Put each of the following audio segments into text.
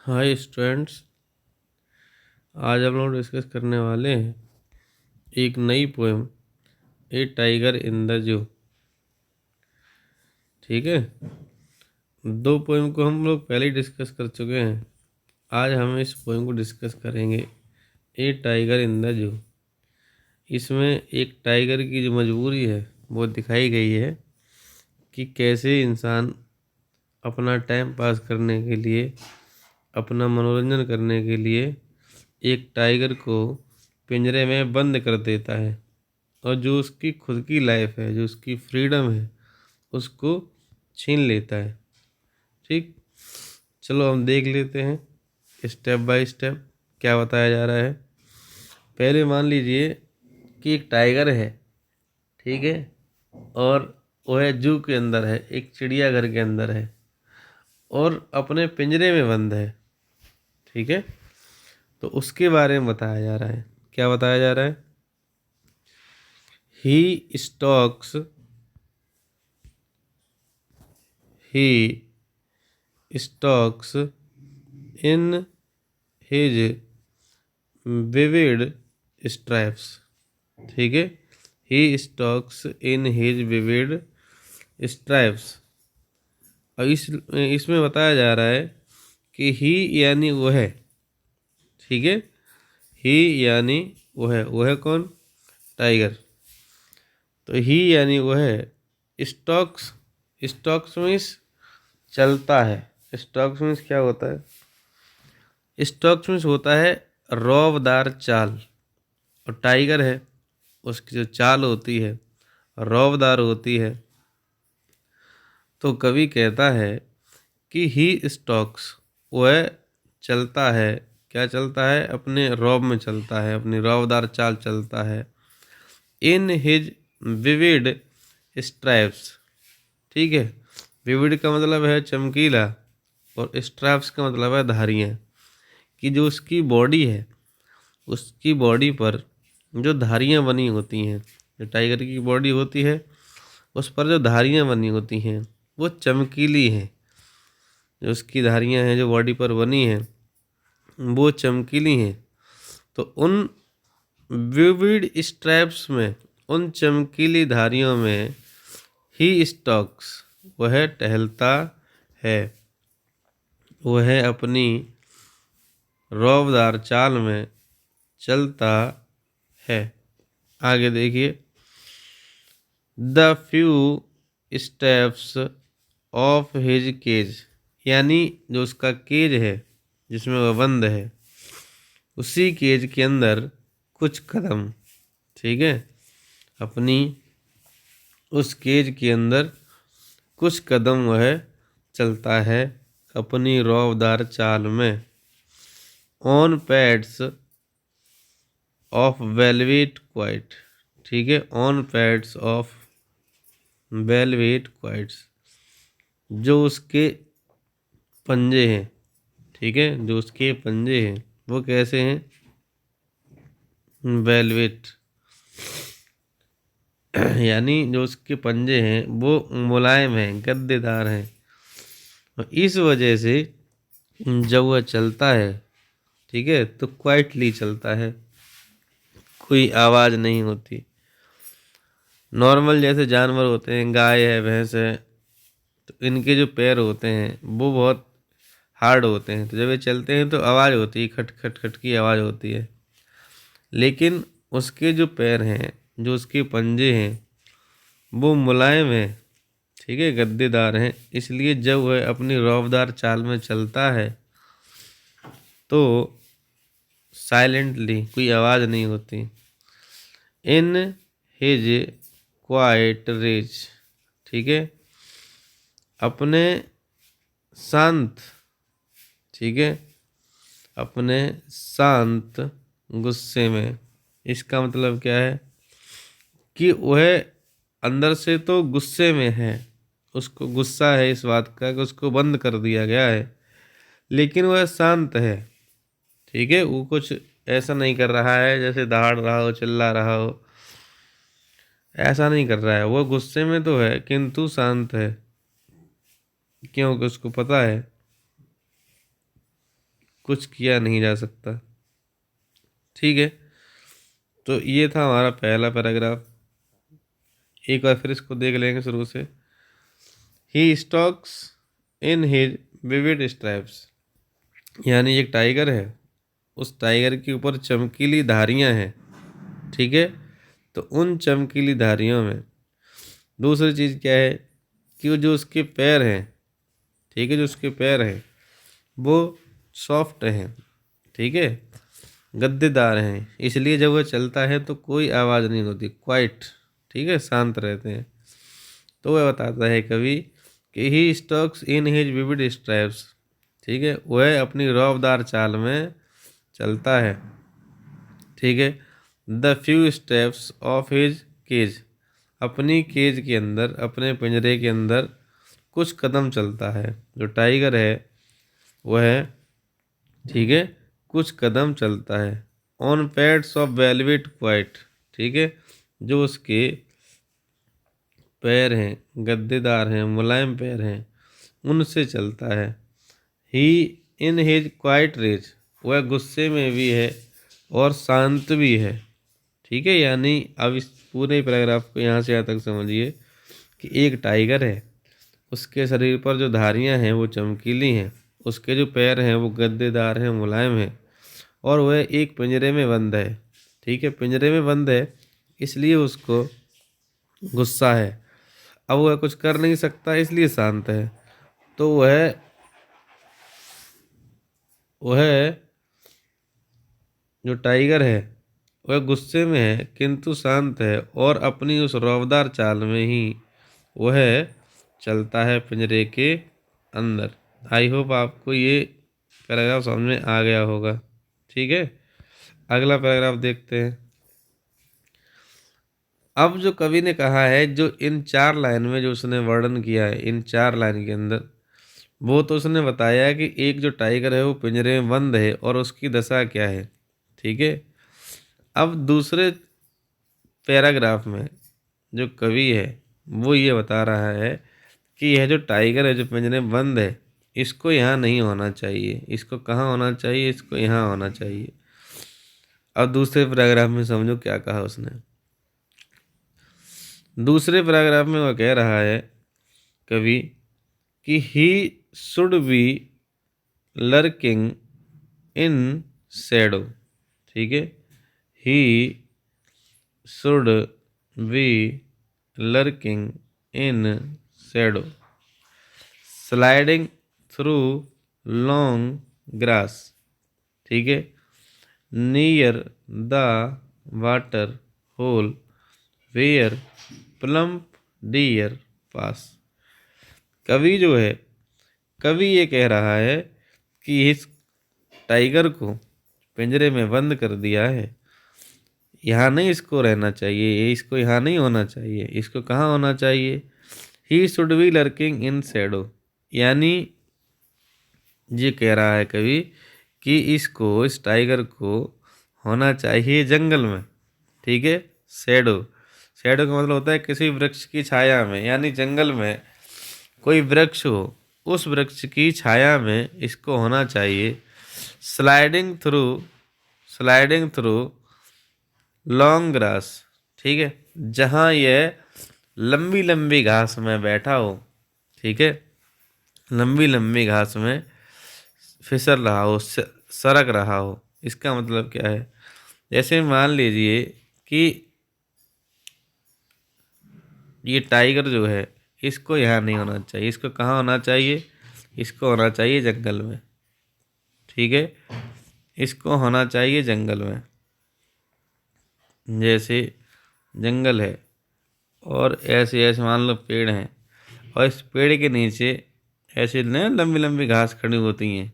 Hi students, आज हम लोग डिस्कस करने वाले हैं एक नई poem, A tiger in the zoo. ठीक है, दो पोएम को हम लोग पहले ही डिस्कस कर चुके हैं। आज हम इस पोएम को डिस्कस करेंगे, ए टाइगर इन द जू। इसमें एक टाइगर की जो मजबूरी है वो दिखाई गई है कि कैसे इंसान अपना टाइम पास करने के लिए, अपना मनोरंजन करने के लिए एक टाइगर को पिंजरे में बंद कर देता है और जो उसकी खुद की लाइफ है, जो उसकी फ्रीडम है, उसको छीन लेता है। ठीक, चलो हम देख लेते हैं स्टेप बाय स्टेप क्या बताया जा रहा है। पहले मान लीजिए कि एक टाइगर है, ठीक है, और वह जू के अंदर है, एक चिड़ियाघर के अंदर है और अपने पिंजरे में बंद है। ठीक है, तो उसके बारे में बताया जा रहा है। क्या बताया जा रहा है? ही stocks he stalks in his vivid stripes। ठीक है, he stalks in his vivid stripes। और इसमें बताया जा रहा है कि ही यानी वो है। ठीक है, ही यानी वो है कौन? टाइगर। तो ही यानी वो है। स्टॉक्स, स्टॉक्स मीन्स चलता है। स्टॉक्स मीन्स क्या होता है? स्टॉक्स मीन्स होता है रौबदार चाल। और टाइगर है, उसकी जो चाल होती है रौबदार होती है। तो कवि कहता है कि ही स्टॉक्स, वह चलता है। क्या चलता है? अपने रौब में चलता है, अपनी रौबदार चाल चलता है। इन हिज विविड स्ट्राइप्स। ठीक है, विविड का मतलब है चमकीला और स्ट्राइप्स का मतलब है धारियाँ। कि जो उसकी बॉडी है, उसकी बॉडी पर जो धारियाँ बनी होती हैं, जो टाइगर की बॉडी होती है उस पर जो धारियाँ बनी होती हैं वो चमकीली हैं। जो उसकी धारियाँ हैं जो बॉडी पर बनी हैं वो चमकीली हैं। तो उन विविड स्ट्रैप्स में, उन चमकीली धारियों में ही स्टॉक्स, वह टहलता है, वह अपनी रौबदार चाल में चलता है। आगे देखिए, the few steps of his cage, यानी जो उसका केज है जिसमें वह बंद है, उसी केज के अंदर कुछ कदम। ठीक है, अपनी उस केज के अंदर कुछ कदम वह चलता है अपनी रौबदार चाल में। On pads of velvet quite. ठीक है, ऑन पैड्स ऑफ वेलवेट क्वाइट्स, जो उसके पंजे हैं। ठीक है, जो उसके पंजे हैं वो कैसे हैं? वेलवेट यानी जो उसके पंजे हैं वो मुलायम हैं, गद्देदार हैं। और इस वजह से जब वह चलता है, ठीक है, तो क्वाइटली चलता है, कोई आवाज़ नहीं होती। नॉर्मल जैसे जानवर होते हैं, गाय है, भैंस है, तो इनके जो पैर होते हैं वो बहुत हार्ड होते हैं। तो जब ये चलते हैं तो आवाज़ होती है, खट खट खट की आवाज़ होती है। लेकिन उसके जो पैर हैं, जो उसके पंजे हैं वो मुलायम हैं, ठीक है, गद्देदार हैं। इसलिए जब वह अपनी रौबदार चाल में चलता है तो साइलेंटली, कोई आवाज़ नहीं होती। In his quiet rage. ठीक है, अपने शांत, ठीक है, अपने शांत गुस्से में। इसका मतलब क्या है? कि वह अंदर से तो गुस्से में है, उसको गुस्सा है इस बात का कि उसको बंद कर दिया गया है, लेकिन वह शांत है। ठीक है, वो कुछ ऐसा नहीं कर रहा है जैसे दहाड़ रहा हो, चिल्ला रहा हो, ऐसा नहीं कर रहा है। वो गुस्से में तो है किंतु शांत है, क्योंकि उसको पता है कुछ किया नहीं जा सकता। ठीक है, तो ये था हमारा पहला पैराग्राफ। एक बार फिर इसको देख लेंगे शुरू से। He stalks in his vivid stripes, यानी एक टाइगर है, उस टाइगर के ऊपर चमकीली धारियां हैं। ठीक है, तो उन चमकीली धारियों में दूसरी चीज़ क्या है कि वो जो उसके पैर हैं, ठीक है, जो उसके पैर हैं वो सॉफ्ट हैं, ठीक है, गद्देदार हैं, इसलिए जब वह चलता है तो कोई आवाज़ नहीं होती, क्वाइट, ठीक है, शांत रहते हैं। तो वह बताता है कवि कि he stalks in his vivid stripes, ठीक है, वह अपनी रौबदार चाल में चलता है। ठीक है, the few steps of his cage, अपनी केज के अंदर, अपने पिंजरे के अंदर कुछ कदम चलता है। जो टाइगर है वह, ठीक है, कुछ कदम चलता है। On pads of velvet quite, ठीक है, जो उसके पैर हैं गद्देदार हैं, मुलायम पैर हैं, उनसे चलता है। ही इन हिज क्वाइट रेज, वह गुस्से में भी है और शांत भी है। ठीक है, यानी अब इस पूरे पैराग्राफ को यहाँ से यहाँ तक समझिए कि एक टाइगर है, उसके शरीर पर जो धारियाँ हैं वो चमकीली हैं, उसके जो पैर हैं वो गद्देदार हैं, मुलायम हैं, और वह एक पिंजरे में बंद है। ठीक है, पिंजरे में बंद है इसलिए उसको गुस्सा है। अब वह कुछ कर नहीं सकता इसलिए शांत है। तो वह जो टाइगर है वह गुस्से में है किंतु शांत है, और अपनी उस रौबदार चाल में ही वह चलता है पिंजरे के अंदर। आई होप आपको ये पैराग्राफ समझ में आ गया होगा। ठीक है, अगला पैराग्राफ देखते हैं। अब जो कवि ने कहा है, जो इन 4 लाइन में जो उसने वर्णन किया है, इन 4 लाइन के अंदर, वो तो उसने बताया है कि एक जो टाइगर है वो पिंजरे में बंद है और उसकी दशा क्या है। ठीक है, अब दूसरे पैराग्राफ में जो कवि है वो ये बता रहा है कि यह जो टाइगर है जो पिंजरे में बंद है, इसको यहाँ नहीं होना चाहिए। इसको कहाँ होना चाहिए? इसको यहाँ होना चाहिए। अब दूसरे पैराग्राफ में समझो क्या कहा उसने। दूसरे पैराग्राफ में वह कह रहा है कवि कि he should be lurking in shadow. ठीक है, he should be lurking in shadow, sliding through long grass, ठीक है, near the water hole where plump deer pass. कवि जो है, कवि ये कह रहा है कि इस टाइगर को पिंजरे में बंद कर दिया है, यहाँ नहीं इसको रहना चाहिए, इसको यहाँ नहीं होना चाहिए। इसको कहाँ होना चाहिए? ही should be lurking in shadow, यानी ये कह रहा है कवि कि इसको, इस टाइगर को होना चाहिए जंगल में। ठीक है, शैडो, शैडो का मतलब होता है किसी वृक्ष की छाया में, यानी जंगल में कोई वृक्ष हो, उस वृक्ष की छाया में इसको होना चाहिए। Sliding through, sliding through long grass, ठीक है, जहाँ यह लंबी लंबी घास में बैठा हो। ठीक है, लंबी लंबी घास में फिसल रहा हो, सरक रहा हो। इसका मतलब क्या है? जैसे मान लीजिए कि ये टाइगर जो है, इसको यहाँ नहीं होना चाहिए। इसको कहाँ होना चाहिए? इसको होना चाहिए जंगल में। ठीक है, इसको होना चाहिए जंगल में। जैसे जंगल है और ऐसे ऐसे मान लो पेड़ हैं, और इस पेड़ के नीचे ऐसे न लंबी लंबी घास खड़ी होती हैं,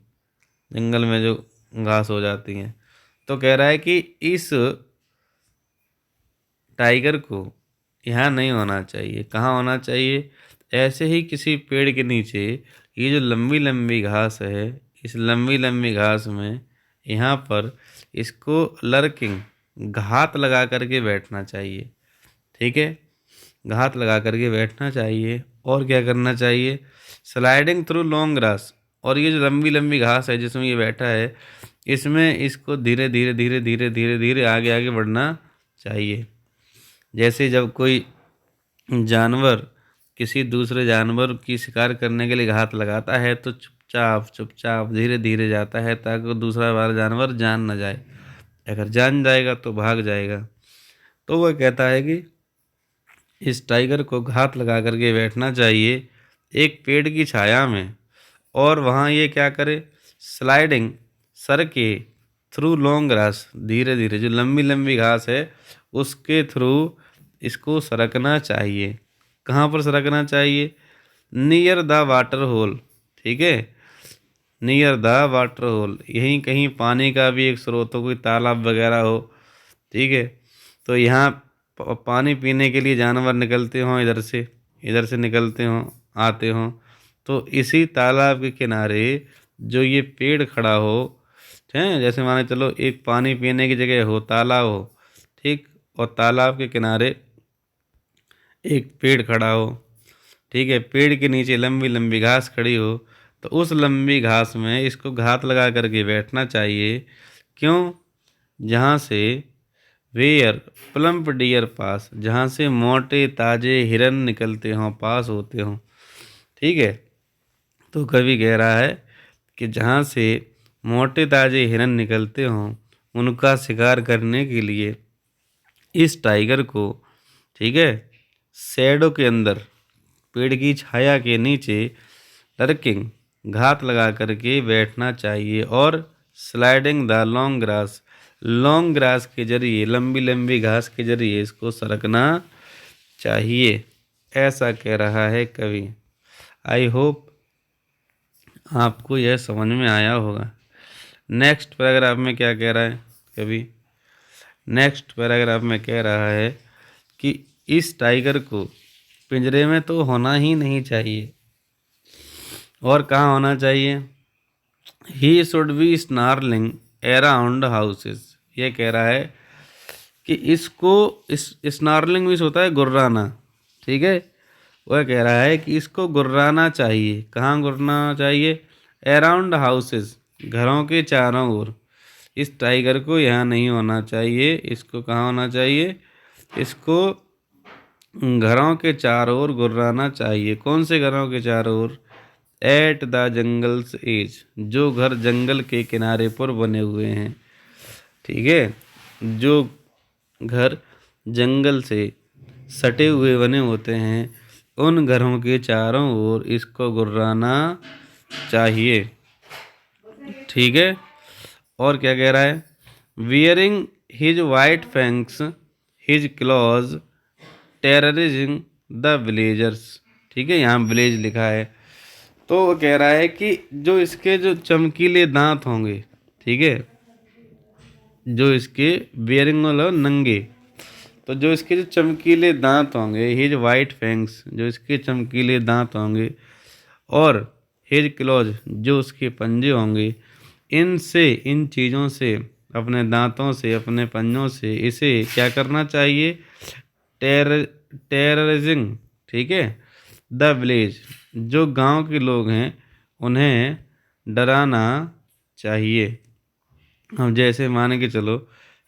जंगल में जो घास हो जाती हैं। तो कह रहा है कि इस टाइगर को यहाँ नहीं होना चाहिए। कहाँ होना चाहिए? ऐसे ही किसी पेड़ के नीचे ये जो लंबी लंबी घास है, इस लंबी लंबी घास में यहाँ पर इसको लर्किंग, घात लगा करके बैठना चाहिए। ठीक है, घात लगा करके बैठना चाहिए। और क्या करना चाहिए? स्लाइडिंग थ्रू लॉन्ग ग्रास, और ये जो लंबी लंबी घास है जिसमें ये बैठा है, इसमें इसको धीरे धीरे धीरे धीरे धीरे धीरे आगे आगे बढ़ना चाहिए। जैसे जब कोई जानवर किसी दूसरे जानवर की शिकार करने के लिए घात लगाता है तो चुपचाप चुपचाप धीरे धीरे जाता है ताकि वो दूसरा वाला जानवर जान न जाए। अगर जान जाएगा तो भाग जाएगा। तो वह कहता है कि इस टाइगर को घात लगा करके बैठना चाहिए एक पेड़ की छाया में, और वहाँ ये क्या करे, स्लाइडिंग सरके थ्रू लॉन्ग ग्रास, धीरे धीरे जो लंबी लंबी घास है उसके थ्रू इसको सरकना चाहिए। कहाँ पर सरकना चाहिए? Near the water hole. ठीक है, नियर द वाटर होल, यहीं कहीं पानी का भी एक स्रोत हो, कोई तालाब वगैरह हो। ठीक है, तो यहाँ पानी पीने के लिए जानवर निकलते हों, इधर से निकलते हों, आते हों, तो इसी तालाब के किनारे जो ये पेड़ खड़ा हो, है, जैसे माने चलो एक पानी पीने की जगह हो, तालाब हो, ठीक, और तालाब के किनारे एक पेड़ खड़ा हो, ठीक है, पेड़ के नीचे लंबी लंबी घास खड़ी हो, तो उस लंबी घास में इसको घात लगा करके बैठना चाहिए। क्यों? जहाँ से वेयर प्लम्प डियर पास, जहाँ से मोटे ताजे हिरन निकलते हों, पास होते हों। ठीक है, तो कवि कह रहा है कि जहाँ से मोटे ताजे हिरन निकलते हों उनका शिकार करने के लिए इस टाइगर को, ठीक है, शैडो के अंदर, पेड़ की छाया के नीचे लर्किंग घात लगा करके बैठना चाहिए, और स्लाइडिंग द लॉन्ग ग्रास के जरिए, लंबी लंबी घास के जरिए इसको सरकना चाहिए। ऐसा कह रहा है कवि। आई होप आपको यह समझ में आया होगा। नेक्स्ट पैराग्राफ में क्या कह रहा है कवि? नेक्स्ट पैराग्राफ में कह रहा है कि इस टाइगर को पिंजरे में तो होना ही नहीं चाहिए, और कहाँ होना चाहिए? ही should B snarling around houses. ये कह रहा है कि इसको, इस स्नार्लिंग मीन्स होता है गुर्राना। ठीक है, वह कह रहा है कि इसको गुर्राना चाहिए। कहाँ गुर्राना चाहिए? अराउंड हाउसेस, घरों के चारों ओर। इस टाइगर को यहाँ नहीं होना चाहिए, इसको कहाँ होना चाहिए? इसको घरों के चारों ओर गुर्राना चाहिए। कौन से घरों के चारों ओर? एट द जंगल्स एज, जो घर जंगल के किनारे पर बने हुए हैं। ठीक है, जो घर जंगल से सटे हुए बने होते हैं उन घरों के चारों ओर इसको गुर्राना चाहिए। ठीक है, और क्या कह रहा है? Wearing his white fangs his claws terrorising the villagers. ठीक है, यहाँ विलेज लिखा है, तो वो कह रहा है कि जो इसके जो चमकीले दांत होंगे, ठीक है, जो इसके बियरिंग मतलब नंगे, तो जो इसके जो चमकीले दांत होंगे, हिज वाइट फैंक्स, जो इसके चमकीले दांत होंगे, और हिज क्लॉज, जो उसके पंजे होंगे, इनसे, इन चीज़ों से, अपने दांतों से, अपने पंजों से इसे क्या करना चाहिए? टेर टेररिजिंग, ठीक है, द विलेज, जो गांव के लोग हैं उन्हें डराना चाहिए। अब जैसे मान के चलो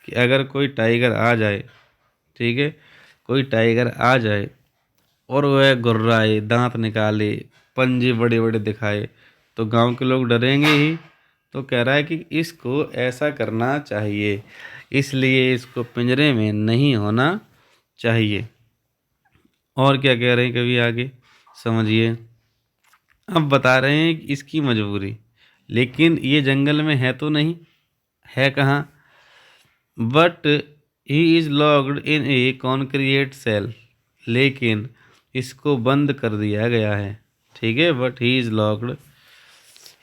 कि अगर कोई टाइगर आ जाए, ठीक है, कोई टाइगर आ जाए और वह गुर्राए, दांत निकाले, पंजे बड़े बड़े दिखाए, तो गांव के लोग डरेंगे ही। तो कह रहा है कि इसको ऐसा करना चाहिए, इसलिए इसको पिंजरे में नहीं होना चाहिए। और क्या कह रहे हैं कभी आगे समझिए। अब बता रहे हैं कि इसकी मजबूरी, लेकिन ये जंगल में है तो नहीं, है कहाँ? But he is locked in a concrete cell, लेकिन इसको बंद कर दिया गया है। ठीक है, but he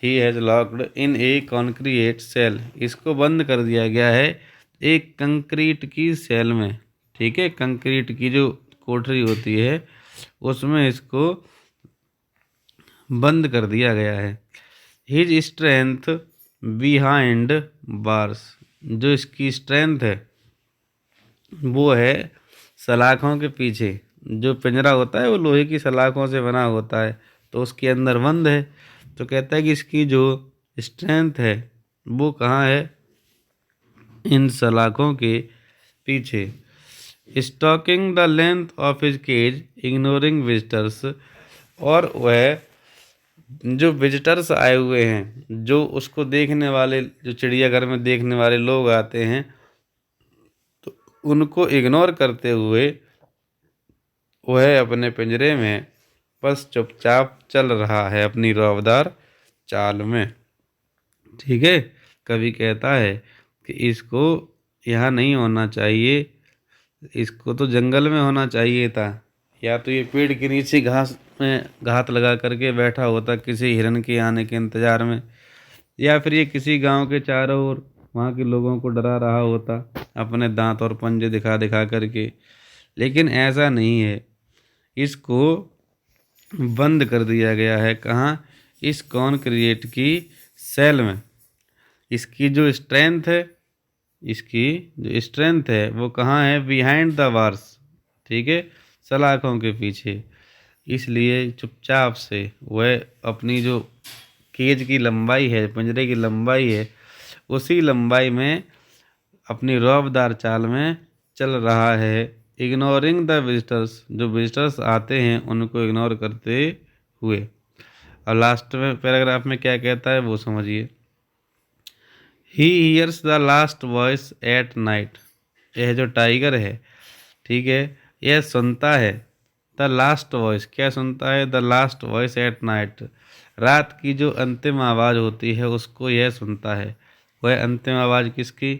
has locked in a concrete cell, इसको बंद कर दिया गया है एक कंक्रीट की सेल में। ठीक है, कंक्रीट की जो कोठरी होती है उसमें इसको बंद कर दिया गया है। हिज स्ट्रेंथ बिहाइंड बार्स, जो इसकी स्ट्रेंथ है वो है सलाखों के पीछे। जो पिंजरा होता है वो लोहे की सलाखों से बना होता है, तो उसके अंदर बंद है, तो कहता है कि इसकी जो स्ट्रेंथ है वो कहाँ है, इन सलाखों के पीछे। Stalking the length of his cage ignoring visitors, और वह जो विजिटर्स आए हुए हैं, जो उसको देखने वाले, जो चिड़ियाघर में देखने वाले लोग आते हैं, तो उनको इग्नोर करते हुए वह अपने पिंजरे में बस चुपचाप चल रहा है अपनी रौबदार चाल में। ठीक है, कवि कहता है कि इसको यहाँ नहीं होना चाहिए, इसको तो जंगल में होना चाहिए था, या तो ये पेड़ के नीचे घास में घात लगा करके बैठा होता किसी हिरन के आने के इंतजार में, या फिर ये किसी गांव के चारों ओर वहाँ के लोगों को डरा रहा होता अपने दांत और पंजे दिखा दिखा करके। लेकिन ऐसा नहीं है, इसको बंद कर दिया गया है। कहाँ, इस कॉन्क्रीट की सेल में। इसकी जो स्ट्रेंथ है, इसकी जो स्ट्रेंथ है वो कहाँ है, बिहाइंड द वार्स। ठीक है, सलाखों के पीछे। इसलिए चुपचाप से वह अपनी जो केज की लंबाई है, पिंजरे की लंबाई है, उसी लंबाई में अपनी रौबदार चाल में चल रहा है, इग्नोरिंग द विजिटर्स, जो विजिटर्स आते हैं उनको इग्नोर करते हुए। और लास्ट में पैराग्राफ में क्या कहता है वो समझिए। He hears the last voice at night, यह जो टाइगर है, ठीक है, यह सुनता है द लास्ट वॉइस, क्या सुनता है, the last voice at night, रात की जो अंतिम आवाज़ होती है उसको यह सुनता है। वह अंतिम आवाज़ किसकी,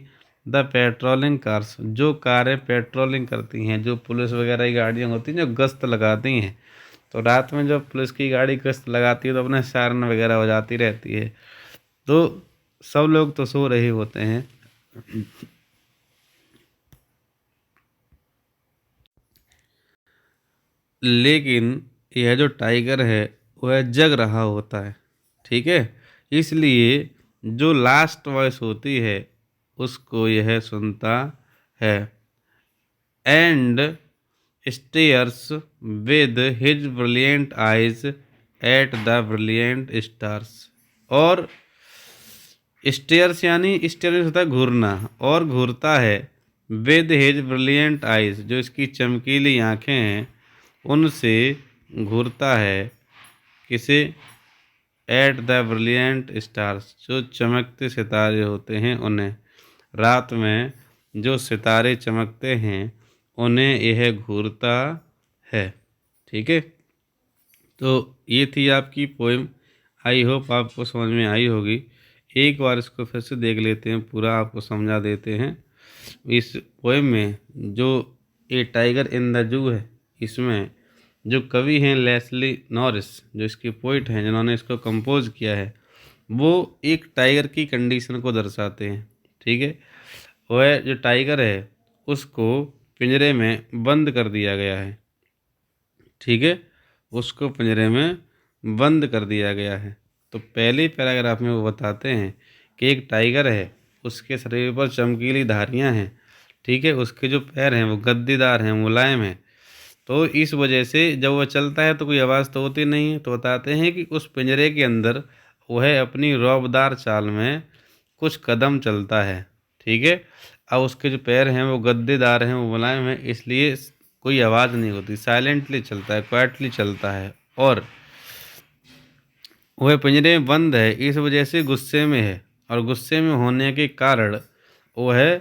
द पेट्रोलिंग कार्स, जो कारें पेट्रोलिंग करती हैं, जो पुलिस वगैरह की गाड़ियाँ होती हैं जो गश्त लगाती हैं, तो रात में जब पुलिस की गाड़ी गश्त लगाती है तो अपने सायरन वगैरह बजाती रहती है, तो सब लोग तो सो रहे होते हैं, लेकिन यह जो टाइगर है वह जग रहा होता है। ठीक है, इसलिए जो लास्ट वॉइस होती है उसको यह सुनता है। And stairs with his brilliant eyes at the brilliant stars, और स्टेयर्स यानी स्टेयर्स होता है घूरना, और घूरता है विद हिज ब्रिलियंट आइज, जो इसकी चमकीली आँखें हैं उनसे घूरता है। किसे, एट द ब्रिलियंट स्टार्स, जो चमकते सितारे होते हैं उन्हें, रात में जो सितारे चमकते हैं उन्हें यह घूरता है। ठीक है, तो ये थी आपकी पोएम। आई होप आपको समझ में आई होगी। एक बार इसको फिर से देख लेते हैं, पूरा आपको समझा देते हैं। इस पोएम में जो ए टाइगर इन द जू है, इसमें जो कवि हैं लेस्ली नॉरिस, जो इसके पोइट हैं जिन्होंने इसको कंपोज किया है, वो एक टाइगर की कंडीशन को दर्शाते हैं। ठीक है, वह जो टाइगर है उसको पिंजरे में बंद कर दिया गया है। ठीक है, उसको पिंजरे में बंद कर दिया गया है। तो पहले पैराग्राफ में वो बताते हैं कि एक टाइगर है, उसके शरीर पर चमकीली धारियां हैं। ठीक है, उसके जो पैर हैं वो गद्दीदार हैं, मुलायम हैं, तो इस वजह से जब वह चलता है तो कोई आवाज़ तो होती नहीं है। तो बताते हैं कि उस पिंजरे के अंदर वह अपनी रौबदार चाल में कुछ कदम चलता है। ठीक है, अब उसके जो पैर हैं वो गद्देदार हैं, वो मुलायम हैं, इसलिए कोई आवाज़ नहीं होती, साइलेंटली चलता है, क्वाइटली चलता है, और वह पिंजरे में बंद है, इस वजह से गुस्से में है, और गुस्से में होने के कारण वह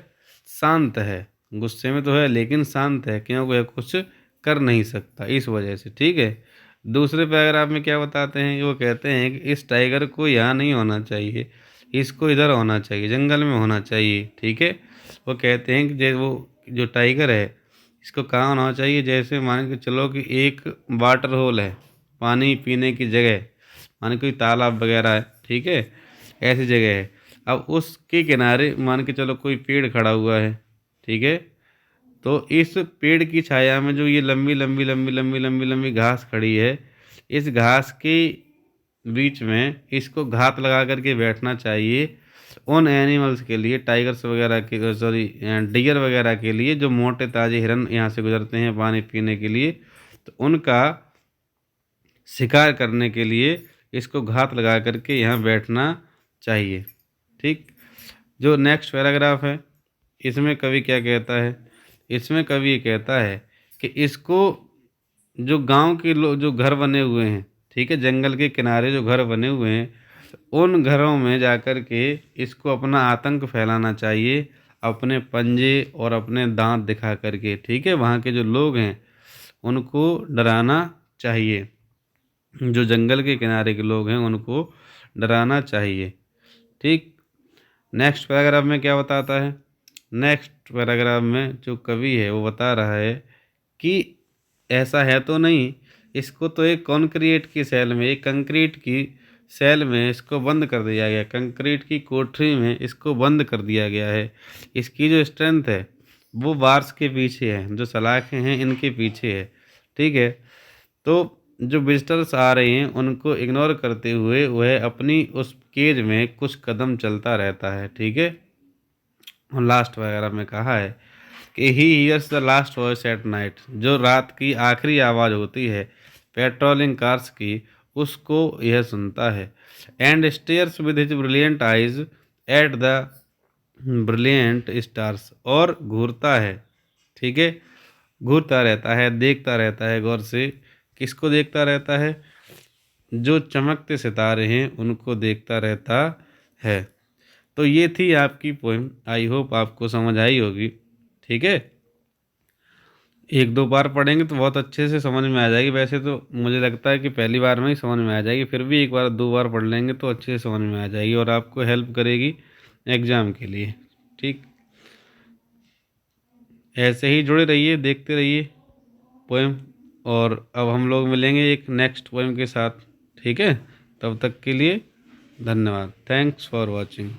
शांत है। गुस्से में तो है लेकिन शांत है, क्योंकि वह कुछ कर नहीं सकता इस वजह से। ठीक है, दूसरे पैराग्राफ में क्या बताते हैं, वो कहते हैं कि इस टाइगर को यहाँ नहीं होना चाहिए, इसको इधर होना चाहिए, जंगल में होना चाहिए। ठीक है, वो कहते हैं कि वो जो टाइगर है इसको कहाँ होना चाहिए, जैसे मान के चलो कि एक वाटर होल है, पानी पीने की जगह, मान कोई तालाब वगैरह है, ठीक है, ऐसी जगह है। अब उसके किनारे मान के चलो कोई पेड़ खड़ा हुआ है, ठीक है, तो इस पेड़ की छाया में जो ये लंबी लंबी लंबी लंबी लंबी लंबी घास खड़ी है, इस घास के बीच में इसको घात लगा करके बैठना चाहिए उन एनिमल्स के लिए, टाइगर्स वगैरह के, सॉरी डियर वगैरह के लिए, जो मोटे ताजे हिरन यहाँ से गुजरते हैं पानी पीने के लिए, तो उनका शिकार करने के लिए इसको घात लगा करके यहाँ बैठना चाहिए। ठीक, जो नेक्स्ट पैराग्राफ है इसमें कवि क्या कहता है, इसमें कवि ये कहता है कि इसको जो गांव के लोग जो घर बने हुए हैं, ठीक है, जंगल के किनारे जो घर बने हुए हैं, उन घरों में जाकर के इसको अपना आतंक फैलाना चाहिए, अपने पंजे और अपने दांत दिखा करके, ठीक है, वहाँ के जो लोग हैं उनको डराना चाहिए, जो जंगल के किनारे के लोग हैं उनको डराना चाहिए। ठीक, नेक्स्ट पैराग्राफ में क्या बताता है, नेक्स्ट पैराग्राफ में जो कवि है वो बता रहा है कि ऐसा है तो नहीं, इसको तो एक कंक्रीट की सेल में, एक कंक्रीट की सेल में इसको बंद कर दिया गया, कंक्रीट की कोठरी में इसको बंद कर दिया गया है। इसकी जो स्ट्रेंथ है वो बार्स के पीछे है, जो सलाखें हैं इनके पीछे है। ठीक है, तो जो विजिटर्स आ रहे हैं उनको इग्नोर करते हुए वह अपनी उस केज में कुछ कदम चलता रहता है। ठीक है, और लास्ट वगैरह में कहा है कि he hears the last voice at night, जो रात की आखिरी आवाज़ होती है पेट्रोलिंग कार्स की, उसको यह सुनता है। And stairs with his brilliant eyes at the brilliant stars, और घूरता है, ठीक है, घूरता रहता है, देखता रहता है गौर से। किसको देखता रहता है, जो चमकते सितारे हैं उनको देखता रहता है। तो ये थी आपकी पोएम, आई होप आपको समझ आई होगी। ठीक है, एक दो बार पढ़ेंगे तो बहुत अच्छे से समझ में आ जाएगी, वैसे तो मुझे लगता है कि पहली बार में ही समझ में आ जाएगी, फिर भी एक बार दो बार पढ़ लेंगे तो अच्छे से समझ में आ जाएगी और आपको हेल्प करेगी एग्ज़ाम के लिए। ठीक, ऐसे ही जुड़े रहिए, देखते रहिए पोएम, और अब हम लोग मिलेंगे एक नेक्स्ट पोएम के साथ। ठीक है, तब तक के लिए धन्यवाद, थैंक्स फॉर वॉचिंग।